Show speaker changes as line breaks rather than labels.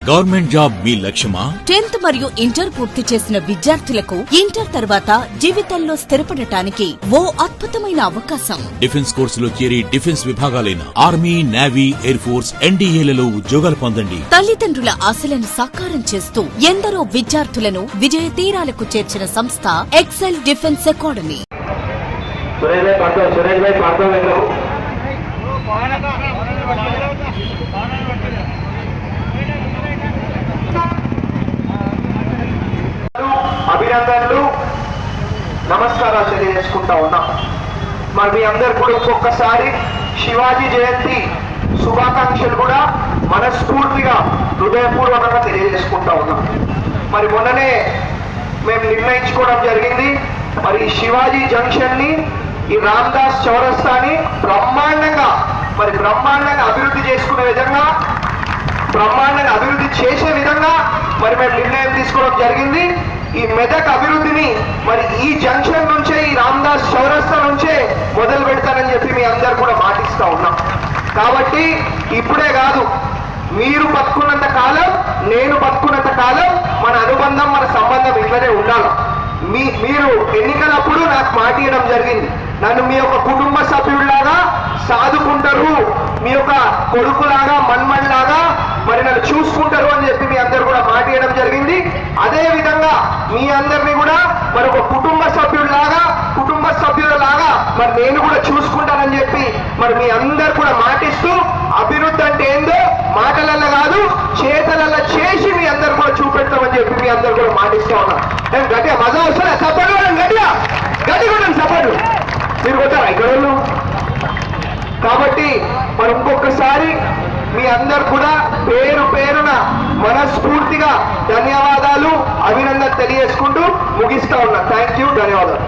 Government job మీ లక్ష్యమా?
10th మరియు inter పూర్తి చేసిన విద్యార్థులకు ఇంటర్ తర్వాత జీవితంలో స్థిరపడటానికి ఓ అద్భుతమైన అవకాశం.
డిఫెన్స్ కోర్సులో చేరి డిఫెన్స్ విభాగాలైన ఆర్మీ, నేవీ, ఎయిర్ ఫోర్స్, ఎన్డీఏలలో ఉద్యోగాలు పొందండి.
తల్లిదండ్రుల ఆశలను సాకారం చేస్తూ ఎందరో విద్యార్థులను విజయ తీరాలకు చేర్చిన సంస్థ ఎక్సెల్ డిఫెన్స్ అకాడమీ.
అభినందనలు, నమస్కారాలు తెలియజేసుకుంటా ఉన్నా. మరి మీ అందరు కూడా ఇంకొకసారి శివాజీ జయంతి శుభాకాంక్షలు కూడా మనస్ఫూర్తిగా హృదయపూర్వకంగా తెలియజేసుకుంటా ఉన్నాం. మరి మొన్ననే మేము నిర్ణయించుకోవడం జరిగింది, మరి శివాజీ జంక్షన్ ని, ఈ రామ్దాస్ చౌరస్తాని బ్రహ్మాండంగా అభివృద్ధి చేసుకునే విధంగా, బ్రహ్మాండంగా అభివృద్ధి చేసే విధంగా మరి మేము నిర్ణయం తీసుకోవడం జరిగింది. ఈ మెదక్ అభివృద్ధిని మరి ఈ జంక్షన్ నుంచే, ఈ రామ్దాస్ చౌరస్తా నుంచే మొదలు పెడతానని చెప్పి మీ అందరు కూడా మాటిస్తా ఉన్నాం. కాబట్టి ఇప్పుడే కాదు, మీరు బతుకున్నంత కాలం, నేను బతుకున్నంత కాలం మన అనుబంధం, మన సంబంధం ఇట్లనే ఉండాలి. మీరు ఎన్నికలప్పుడు నాకు మాట ఇవ్వడం జరిగింది, నన్ను మీ యొక్క కుటుంబ సభ్యుడిలాగా సాదుకుంటారు, మీ యొక్క కొడుకులాగా, మన్మణిలాగా మరి నన్ను చూసుకుంటారు అని చెప్పి మీ అందరు కూడా మాట ఇవ్వడం జరిగింది. అదే విధంగా మీ అందరినీ కూడా మరి ఒక కుటుంబ సభ్యులలాగా మరి నేను కూడా చూసుకుంటానని చెప్పి మరి మీ అందరు కూడా మాటిస్తూ, అభివృద్ధి అంటే ఏందో మాటలల్లో కాదు చేతలల్లో చేసి మీ అందరు కూడా చూపెడతామని చెప్పి మీ అందరు కూడా మాటిస్తూ ఉన్నా. నేను గట్టిగా మజా వస్తున్నా, సపోర్ట్ గట్టిగా సపోర్ట్ మీరు కొట్టారా ఇక్కడ వాళ్ళు? కాబట్టి మరి ఇంకొకసారి మీ అందరు కూడా పేరు పేరున మనస్ఫూర్తిగా ధన్యవాదాలు, అభినందన తెలియజేసుకుంటూ ముగిస్తా ఉన్నా. థ్యాంక్ యూ, ధన్యవాదాలు.